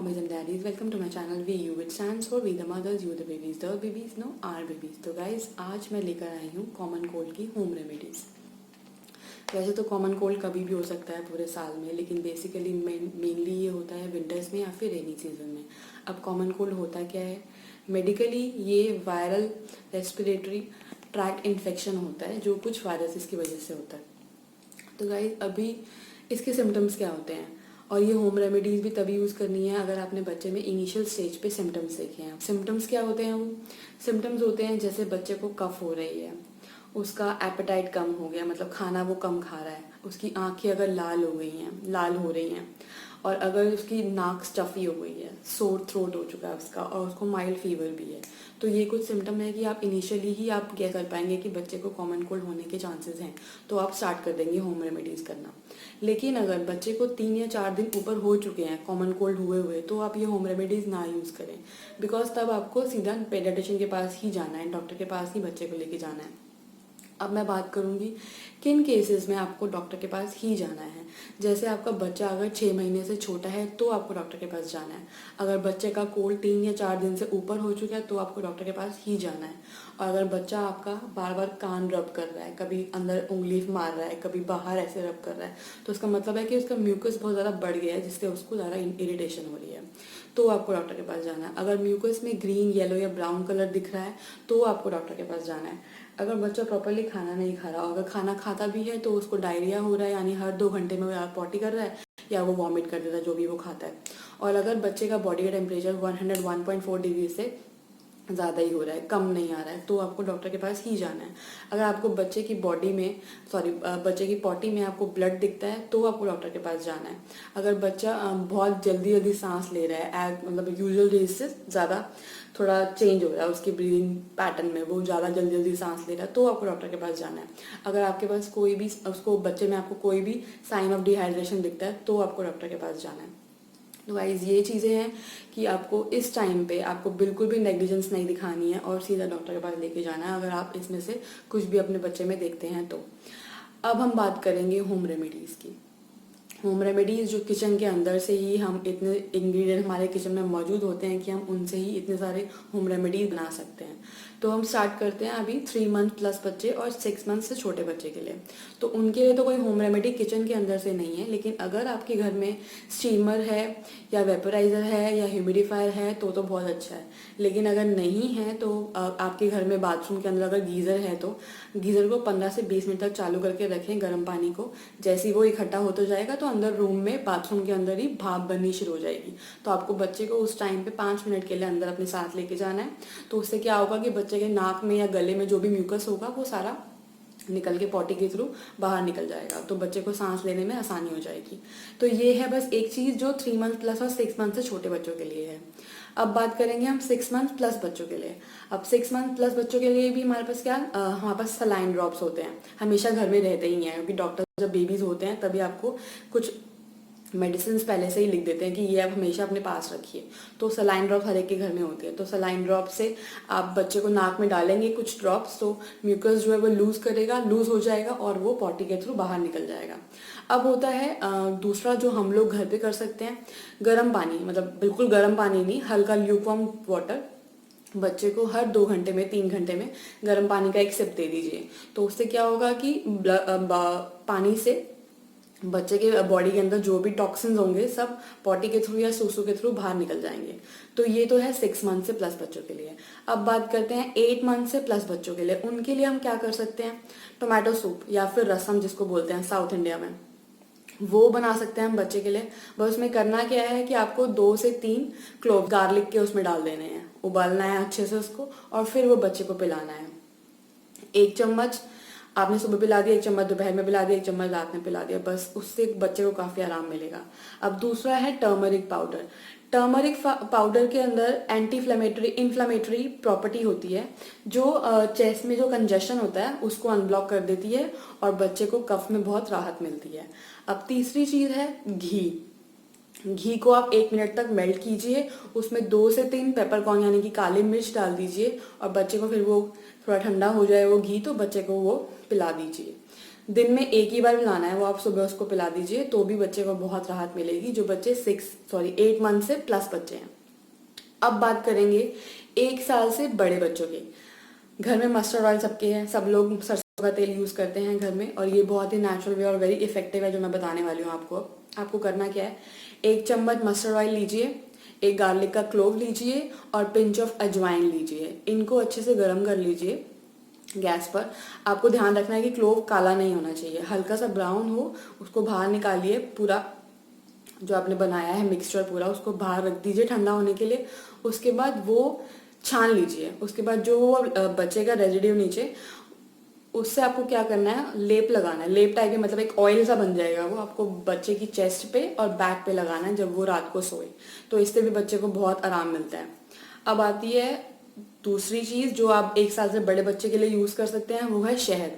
mummies and daddies, welcome to my channel VU, which stands for We the Mothers, You the Babies, the babies know our babies। तो guys आज मैं लेकर आई हूँ common cold की home remedies. वैसे तो common cold कभी भी हो सकता है पूरे साल में, लेकिन बेसिकली मेनली ये होता है विंटर्स में या फिर रेनी सीजन में। अब कॉमन कोल्ड होता क्या है? मेडिकली ये वायरल रेस्पिरेटरी ट्रैक्ट इन्फेक्शन होता है जो कुछ वायरसेस की वजह से होता है। तो गाइज अभी इसके सिम्टम्स क्या होते हैं, और ये होम रेमेडीज़ भी तभी यूज़ करनी है अगर आपने बच्चे में इनिशियल स्टेज पे सिम्टम्स देखे हैं। सिम्टम्स क्या होते हैं? वो सिम्टम्स होते हैं जैसे बच्चे को कफ हो रही है, उसका एपेटाइट कम हो गया, मतलब खाना वो कम खा रहा है, उसकी आंखें अगर लाल हो रही हैं, और अगर उसकी नाक स्टफी हो गई है, सोर थ्रोट हो चुका है उसका, और उसको माइल्ड फीवर भी है। तो ये कुछ सिम्टम है कि आप इनिशियली ही आप क्या कर पाएंगे कि बच्चे को कॉमन कोल्ड होने के चांसेस हैं, तो आप स्टार्ट कर देंगे होम रेमेडीज़ करना। लेकिन अगर बच्चे को 3 या 4 दिन ऊपर हो चुके हैं कॉमन कोल्ड हुए तो आप ये होम रेमेडीज़ ना यूज़ करें, बिकॉज तब आपको सीधा पेडियाट्रिशियन के पास ही जाना है, डॉक्टर के पास ही बच्चे को लेके जाना है। अब मैं बात करूंगी किन केसेस में आपको डॉक्टर के पास ही जाना है। जैसे आपका बच्चा अगर 6 महीने से छोटा है तो आपको डॉक्टर के पास जाना है। अगर बच्चे का कोल्ड 3 या 4 दिन से ऊपर हो चुका है तो आपको डॉक्टर के पास ही जाना है। और अगर बच्चा आपका बार बार कान रब कर रहा है, कभी अंदर उंगली मार रहा है, कभी बाहर ऐसे रब कर रहा है, तो उसका मतलब है कि उसका म्यूकस बहुत ज़्यादा बढ़ गया है, जिससे उसको ज़्यादा इरिटेशन हो रही है, तो आपको डॉक्टर के पास जाना है। अगर म्यूकस में ग्रीन, येलो या ब्राउन कलर दिख रहा है तो आपको डॉक्टर के पास जाना है। अगर बच्चा प्रॉपरली खाना नहीं खा रहा, अगर खाना खाता भी है तो उसको डायरिया हो रहा है, यानी हर 2 घंटे में वो या पॉटी कर रहा है या वो वॉमिट कर देता है जो भी वो खाता है, और अगर बच्चे का बॉडी का टेम्परेचर 101.4 डिग्री से ज़्यादा ही हो रहा है, कम नहीं आ रहा है, तो आपको डॉक्टर के पास ही जाना है। अगर आपको बच्चे की बच्चे की पॉटी में आपको ब्लड दिखता है तो आपको डॉक्टर के पास जाना है। अगर बच्चा बहुत जल्दी जल्दी सांस ले रहा है, मतलब यूजुअल डेज से ज़्यादा थोड़ा चेंज हो रहा है उसकी ब्रीदिंग पैटर्न में, वो ज़्यादा जल्दी जल्दी सांस ले रहा है, तो आपको डॉक्टर के पास जाना है। अगर आपके पास कोई भी बच्चे में आपको कोई भी साइन ऑफ डिहाइड्रेशन दिखता है तो आपको डॉक्टर के पास जाना है। तो गाइस ये चीज़ें हैं कि आपको इस टाइम पे आपको बिल्कुल भी नेग्लिजेंस नहीं दिखानी है और सीधा डॉक्टर के पास लेके जाना है अगर आप इसमें से कुछ भी अपने बच्चे में देखते हैं तो। अब हम बात करेंगे होम रेमेडीज़ की। होम रेमेडीज़ जो किचन के अंदर से ही हम इतने इंग्रेडिएंट हमारे किचन में मौजूद होते हैं कि हम उनसे ही इतने सारे होम रेमेडीज बना सकते हैं। तो हम स्टार्ट करते हैं अभी 3 मंथ प्लस बच्चे और 6 मंथ से छोटे बच्चे के लिए। तो उनके लिए तो कोई होम रेमेडी किचन के अंदर से नहीं है, लेकिन अगर आपके घर में स्टीमर है या वेपराइजर है या ह्यूमिडिफायर है तो बहुत अच्छा है। लेकिन अगर नहीं है तो आपके घर में बाथरूम के अंदर अगर गीज़र है तो गीज़र को 15 से 20 मिनट तक चालू करके रखें गर्म पानी को। जैसे ही वो इकट्ठा होता जाएगा तो अंदर रूम में बाथरूम के अंदर ही भाप बननी शुरू हो जाएगी। तो आपको बच्चे को उस टाइम पे 5 मिनट के लिए अंदर अपने साथ लेके जाना है। तो उससे क्या होगा कि बच्चे के नाक में या गले में जो भी म्यूकस होगा वो सारा निकल के पॉटी के थ्रू बाहर निकल जाएगा, तो बच्चे को सांस लेने में आसानी हो जाएगी। तो ये है बस एक चीज़ जो 3 मंथ प्लस और 6 मंथ से छोटे बच्चों के लिए है। अब बात करेंगे हम 6 मंथ प्लस बच्चों के लिए। अब 6 मंथ प्लस बच्चों के लिए भी हमारे पास हमारे पास सलाइन ड्रॉप्स होते हैं, हमेशा घर में रहते ही हैं, क्योंकि डॉक्टर जब बेबीज होते हैं तभी आपको कुछ मेडिसिन पहले से ही लिख देते हैं कि ये आप हमेशा अपने पास रखिए। तो सलाइन ड्रॉप हर एक के घर में होती है। तो सलाइन ड्रॉप से आप बच्चे को नाक में डालेंगे कुछ ड्रॉप्स, तो म्यूकस जो है वो लूज हो जाएगा और वो पॉटी के थ्रू बाहर निकल जाएगा। अब होता है दूसरा जो हम लोग घर पे कर सकते हैं, गर्म पानी, मतलब बिल्कुल गर्म पानी नहीं, हल्का ल्यूकवार्म वाटर बच्चे को हर 2 घंटे में 3 घंटे में गर्म पानी का एक सिप दे दीजिए। तो उससे क्या होगा कि पानी से बच्चे के बॉडी के अंदर जो भी टॉक्सिन्स होंगे सब पॉटी के थ्रू या सूसू के थ्रू बाहर निकल जाएंगे। तो ये तो है 6 मंथ से प्लस बच्चों के लिए। अब बात करते हैं 8 मंथ से प्लस बच्चों के लिए। उनके लिए हम क्या कर सकते हैं? टोमेटो सूप या फिर रसम जिसको बोलते हैं साउथ इंडिया में, वो बना सकते हैं हम बच्चे के लिए। बस उसमें करना क्या है कि आपको 2 से 3 क्लोव गार्लिक के उसमें डाल देने हैं, उबालना है अच्छे से उसको, और फिर वो बच्चे को पिलाना है। 1 चम्मच आपने सुबह पिला दिया, 1 चम्मच दोपहर में पिला दिया, 1 चम्मच रात में पिला दिया, बस उससे बच्चे को काफी आराम मिलेगा। अब दूसरा है टर्मरिक पाउडर। टर्मरिक पाउडर के अंदर एंटी इन्फ्लामेटरी प्रॉपर्टी होती है जो चेस्ट में जो कंजेशन होता है उसको अनब्लॉक कर देती है और बच्चे को कफ में बहुत राहत मिलती है। अब तीसरी चीज है घी को आप 1 मिनट तक मेल्ट कीजिए, उसमें 2 से 3 पेपरकॉर्न यानी कि काली मिर्च डाल दीजिए और बच्चे को फिर वो थोड़ा ठंडा हो जाए वो घी तो बच्चे को वो पिला दीजिए। दिन में एक ही बार पिलाना है, वो आप सुबह उसको पिला दीजिए तो भी बच्चे को बहुत राहत मिलेगी, जो बच्चे 8 मंथ से प्लस बच्चे हैं। अब बात करेंगे 1 साल से बड़े बच्चों की। घर में मस्टर्ड ऑयल सबके हैं, सब लोग सरसों का तेल यूज़ करते हैं घर में, और ये बहुत ही नेचुरल वे और वेरी इफेक्टिव है जो मैं बताने वाली हूँ आपको। आपको करना क्या है, 1 चम्मच मस्टर्ड ऑयल लीजिए, एक गार्लिक का क्लोव लीजिए और पिंच ऑफ अजवाइन लीजिए। इनको अच्छे से गर्म कर लीजिए गैस पर। आपको ध्यान रखना है कि क्लोव काला नहीं होना चाहिए, हल्का सा ब्राउन हो, उसको बाहर निकालिए। पूरा जो आपने बनाया है मिक्सचर पूरा उसको बाहर रख दीजिए ठंडा होने के लिए। उसके बाद वो छान लीजिए। उसके बाद जो बचेगा रेजिड्यू नीचे, उससे आपको क्या करना है, लेप लगाना है। लेप टाइप के मतलब एक ऑयल सा बन जाएगा, वो आपको बच्चे की चेस्ट पे और बैक पे लगाना है जब वो रात को सोए, तो इससे भी बच्चे को बहुत आराम मिलता है। अब आती है दूसरी चीज जो आप 1 साल से बड़े बच्चे के लिए यूज कर सकते हैं, वो है शहद।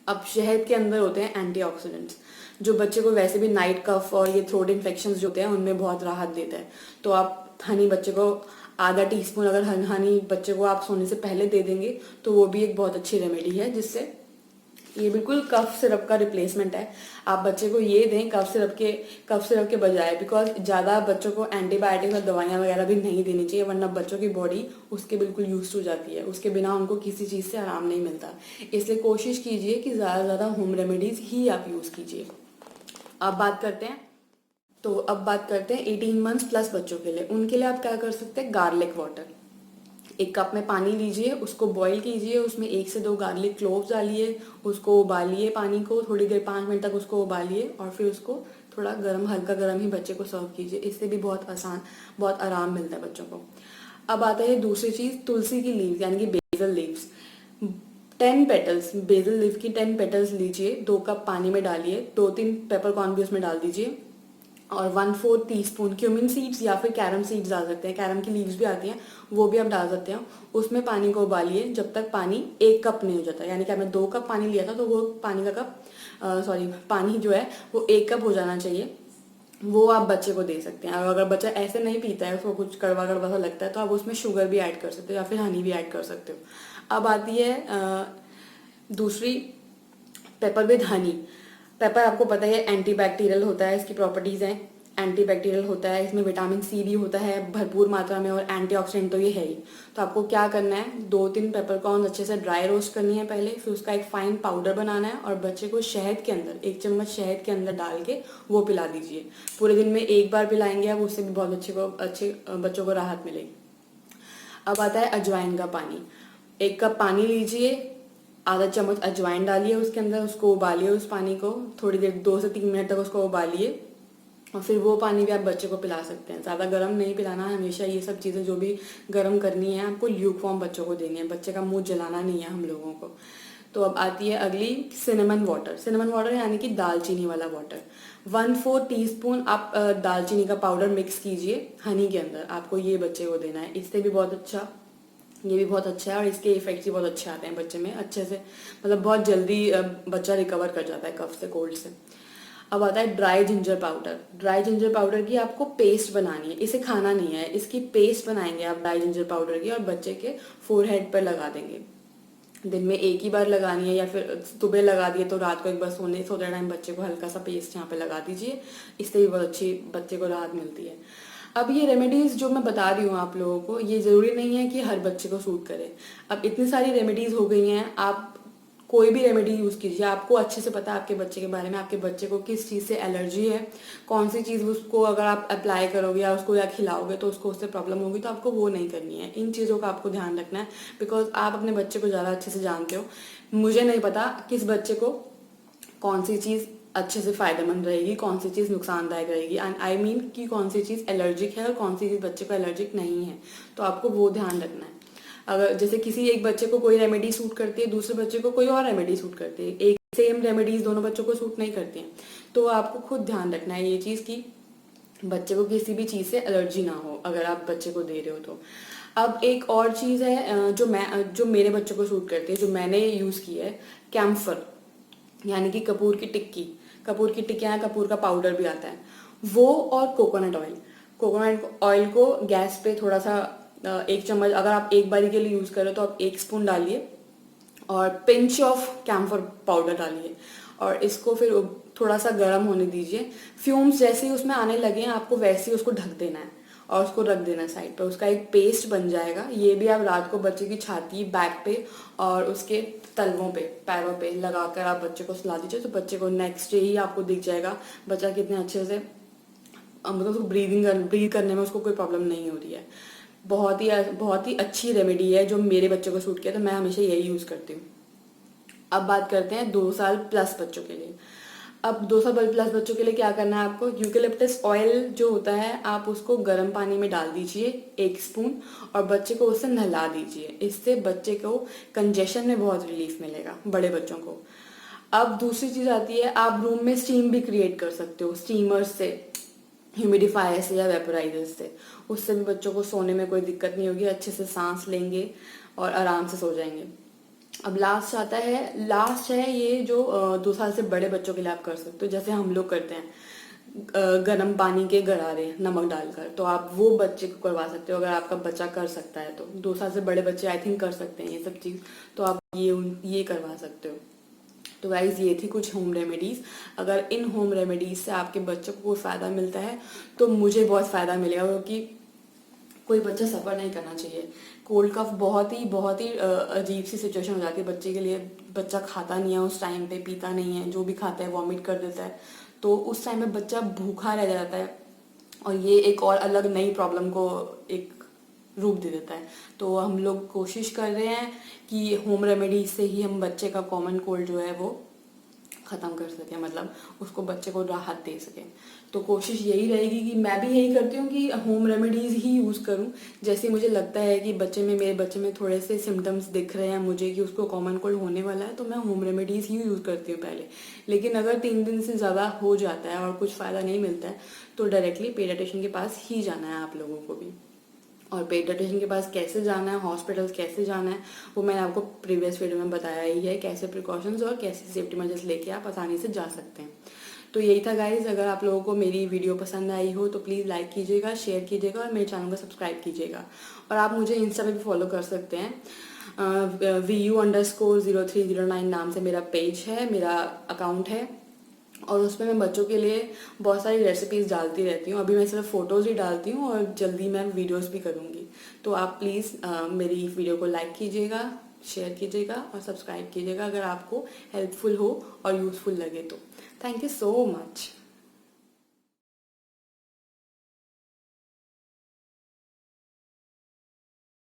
अब शहद के अंदर होते हैं एंटीऑक्सीडेंट्स, जो बच्चे को वैसे भी नाइट कफ और ये थ्रोट इन्फेक्शंस जो होते हैं उनमें बहुत राहत देता है। तो आप हनी बच्चे को आधा टीस्पून अगर हनी बच्चे को आप सोने से पहले दे देंगे तो वो भी एक बहुत अच्छी रेमेडी है, जिससे ये बिल्कुल कफ सिरप का रिप्लेसमेंट है। आप बच्चे को ये दें कफ सिरप के बजाय, बिकॉज ज़्यादा बच्चों को एंटीबायोटिक्स और दवाइयाँ वगैरह भी नहीं देनी चाहिए, वरना बच्चों की बॉडी उसके बिल्कुल यूज हो जाती है, उसके बिना उनको किसी चीज़ से आराम नहीं मिलता। इसलिए कोशिश कीजिए कि ज़्यादा से ज़्यादा होम रेमेडीज़ ही आप यूज़ कीजिए। अब बात करते हैं 18 मंथ्स प्लस बच्चों के लिए। उनके लिए आप क्या कर सकते हैं, गार्लिक वाटर। 1 कप में पानी लीजिए, उसको बॉईल कीजिए, उसमें 1 से 2 गार्लिक क्लोव्स डालिए, उसको उबालिए पानी को थोड़ी देर, 5 मिनट तक उसको उबालिए और फिर उसको थोड़ा गर्म, हल्का गर्म ही बच्चे को सर्व कीजिए। इससे भी बहुत आराम मिलता है बच्चों को। अब आता है दूसरी चीज, तुलसी की लीव्स यानी कि basal leaves. 10 petals, basal leaf की 10 पेटल्स लीजिए, 2 कप पानी में डालिए, 2-3 पेपरकॉर्न भी उसमें डाल दीजिए और 1/4 टीस्पून क्यूमिन सीड्स या फिर कैरम सीड्स डाल सकते हैं, कैरम की लीव्स भी आती हैं वो भी आप डाल सकते हैं। उसमें पानी को उबालिए जब तक पानी 1 कप नहीं हो जाता, यानी कि आपने 2 कप पानी लिया था तो वो पानी का पानी जो है वो 1 कप हो जाना चाहिए। वो आप बच्चे को दे सकते हैं। और अगर बच्चा ऐसे नहीं पीता है, उसको कुछ कड़वा कड़वा सा लगता है, तो आप उसमें शुगर भी ऐड कर सकते हो या फिर हनी भी ऐड कर सकते हो। अब आती है दूसरी, पेपर विद हनी। पेपर आपको पता है एंटीबैक्टीरियल होता है, इसकी प्रॉपर्टीज हैं, एंटीबैक्टीरियल होता है, इसमें विटामिन सी भी होता है भरपूर मात्रा में, और एंटीऑक्सीडेंट तो ये है ही। तो आपको क्या करना है, 2-3 पेपरकॉर्न अच्छे से ड्राई रोस्ट करनी है पहले, फिर उसका एक फाइन पाउडर बनाना है और बच्चे को शहद के अंदर 1 चम्मच शहद के अंदर डाल के वो पिला दीजिए। पूरे दिन में एक बार पिलाएंगे आप, उससे भी बहुत अच्छे बच्चों को राहत मिलेगी। अब आता है अजवाइन का पानी। 1 कप पानी लीजिए, आधा चम्मच अजवाइन डालिए उसके अंदर, उसको उबालिए, उस पानी को थोड़ी देर 2 से 3 मिनट तक उसको उबालिए और फिर वो पानी भी आप बच्चे को पिला सकते हैं। ज़्यादा गर्म नहीं पिलाना है हमेशा, ये सब चीज़ें जो भी गर्म करनी है आपको ल्यूकवार्म बच्चों को देनी है, बच्चे का मुंह जलाना नहीं है हम लोगों को। तो अब आती है अगली, सिनेमन वाटर। सिनेमन वाटर यानी कि दालचीनी वाला वाटर। 1/4 टीस्पून आप दालचीनी का पाउडर मिक्स कीजिए हनी के अंदर, आपको ये बच्चे को देना है। इससे भी बहुत अच्छा, ये भी बहुत अच्छा है और इसके इफेक्ट्स भी बहुत अच्छे आते हैं बच्चे में, अच्छे से मतलब बहुत जल्दी बच्चा रिकवर कर जाता है कफ से, कोल्ड से। अब आता है dry ginger powder. Dry ginger powder की आपको पेस्ट बनानी है, इसे खाना नहीं है, इसकी पेस्ट बनाएंगे आप ड्राई जिंजर पाउडर की और बच्चे के फोरहेड पर लगा देंगे। दिन में एक ही बार लगानी है या फिर सुबह लगा दिए तो रात को एक बार सोते टाइम बच्चे को हल्का सा पेस्ट यहाँ पे लगा दीजिए, इससे भी बहुत अच्छी बच्चे को राहत मिलती है। अब ये रेमेडीज जो मैं बता रही हूँ आप लोगों को, ये जरूरी नहीं है कि हर बच्चे को सूट करे। अब इतनी सारी रेमेडीज हो गई हैं, आप कोई भी रेमेडी यूज कीजिए, आपको अच्छे से पता है आपके बच्चे के बारे में, आपके बच्चे को किस चीज से एलर्जी है, कौन सी चीज उसको अगर आप अप्लाई करोगे या उसको या खिलाओगे तो उसको उससे प्रॉब्लम होगी, तो आपको वो नहीं करनी है। इन चीजों का आपको ध्यान रखना है, बिकॉज आप अपने बच्चे को ज्यादा अच्छे से जानते हो। मुझे नहीं पता किस बच्चे को कौन सी चीज अच्छे से फायदेमंद रहेगी, कौन सी चीज नुकसानदायक रहेगी, एंड आई मीन कि कौन सी चीज एलर्जिक है और कौन सी चीज बच्चे को एलर्जिक नहीं है, तो आपको वो ध्यान रखना है। अगर जैसे किसी एक बच्चे को कोई रेमेडी सूट करती है, दूसरे बच्चे को कोई और रेमेडी सूट करती है, एक सेम रेमेडीज दोनों बच्चों को सूट नहीं करती हैं, तो आपको खुद ध्यान रखना है ये चीज कि बच्चे को किसी भी चीज से एलर्जी ना हो अगर आप बच्चे को दे रहे हो तो। अब एक और चीज है जो मेरे बच्चों को सूट करती है, जो मैंने यूज की है, कैम्फर यानी कि कपूर की टिक्की। कपूर की टिक्कियाँ, कपूर का पाउडर भी आता है वो, और कोकोनट ऑयल। कोकोनट ऑयल को गैस पे थोड़ा सा 1 चम्मच, अगर आप एक बारी के लिए यूज करो तो आप 1 स्पून डालिए और पिंच ऑफ कैम्फर पाउडर डालिए और इसको फिर थोड़ा सा गर्म होने दीजिए। फ्यूम्स जैसे ही उसमें आने लगे हैं आपको वैसे ही उसको ढक देना है और उसको रख देना साइड पर। उसका एक पेस्ट बन जाएगा। ये भी आप रात को बच्चे की छाती, बैक पे और उसके तलवों पे, पैरों पे लगाकर आप बच्चे को सुला दीजिए, तो बच्चे को नेक्स्ट डे ही आपको दिख जाएगा बच्चा कितने अच्छे से, मतलब उसको ब्रीद करने में उसको कोई प्रॉब्लम नहीं हो रही है। बहुत ही अच्छी रेमेडी है जो मेरे बच्चे को सूट किया, तो मैं हमेशा यही यूज़ करती हूँ। अब बात करते हैं 2 साल प्लस बच्चों के लिए। अब 2 साल प्लस बच्चों के लिए क्या करना है आपको, यूकेलिप्टस ऑयल जो होता है आप उसको गर्म पानी में डाल दीजिए 1 स्पून और बच्चे को उससे नहला दीजिए। इससे बच्चे को कंजेशन में बहुत रिलीफ मिलेगा, बड़े बच्चों को। अब दूसरी चीज आती है, आप रूम में स्टीम भी क्रिएट कर सकते हो स्टीमर से, ह्यूमिडिफायर से या वेपोराइजर से। उससे भी बच्चों को सोने में कोई दिक्कत नहीं होगी, अच्छे से सांस लेंगे और आराम से सो जाएंगे। अब लास्ट आता है, लास्ट है ये जो 2 साल से बड़े बच्चों के लिए आप कर सकते हो, जैसे हम लोग करते हैं गर्म पानी के गरारे नमक डालकर, तो आप वो बच्चे को करवा सकते हो अगर आपका बच्चा कर सकता है तो। 2 साल से बड़े बच्चे आई थिंक कर सकते हैं ये सब चीज़, तो आप ये करवा सकते हो। तो गाइज ये थी कुछ होम रेमेडीज। अगर इन होम रेमेडीज से आपके बच्चों को फायदा मिलता है तो मुझे बहुत फायदा मिलेगा, क्योंकि कोई बच्चा सफ़र नहीं करना चाहिए। कोल्ड कफ बहुत ही अजीब सी सिचुएशन हो जाती है बच्चे के लिए। बच्चा खाता नहीं है उस टाइम पे, पीता नहीं है, जो भी खाता है वॉमिट कर देता है, तो उस टाइम में बच्चा भूखा रह जाता है और ये एक और अलग नई प्रॉब्लम को एक रूप दे देता है। तो हम लोग कोशिश कर रहे हैं कि होम रेमेडी से ही हम बच्चे का कॉमन कोल्ड जो है वो ख़त्म कर सकें, मतलब उसको बच्चे को राहत दे सकें। तो कोशिश यही रहेगी कि मैं भी यही करती हूँ कि होम रेमेडीज़ ही यूज़ करूँ। जैसे मुझे लगता है कि मेरे बच्चे में थोड़े से सिम्टम्स दिख रहे हैं मुझे कि उसको कॉमन कोल्ड होने वाला है, तो मैं होम रेमेडीज़ ही यूज़ करती हूँ पहले। लेकिन अगर 3 दिन से ज़्यादा हो जाता है और कुछ फ़ायदा नहीं मिलता है तो डायरेक्टली पीडियाट्रिशियन के पास ही जाना है आप लोगों को भी। और पीडियाट्रिशियन के पास कैसे जाना है, हॉस्पिटल्स कैसे जाना है, वो मैंने आपको प्रीवियस वीडियो में बताया ही है, कैसे प्रिकॉशंस और कैसे सेफ्टी मेजर्स लेके आप आसानी से जा सकते हैं। तो यही था गाइज। अगर आप लोगों को मेरी वीडियो पसंद आई हो तो प्लीज़ लाइक कीजिएगा, शेयर कीजिएगा और मेरे चैनल को सब्सक्राइब कीजिएगा। और आप मुझे इंस्टा पे भी फॉलो कर सकते हैं, VU_0309 नाम से मेरा पेज है, मेरा अकाउंट है। और उसमें मैं बच्चों के लिए बहुत सारी रेसिपीज़ डालती रहती हूँ। अभी मैं सिर्फ फ़ोटोज़ ही डालती हूँ और जल्दी मैं वीडियोस भी करूँगी। तो आप प्लीज़ मेरी वीडियो को लाइक कीजिएगा, शेयर कीजिएगा और सब्सक्राइब कीजिएगा अगर आपको हेल्पफुल हो और यूज़फुल लगे तो। Thank you so much.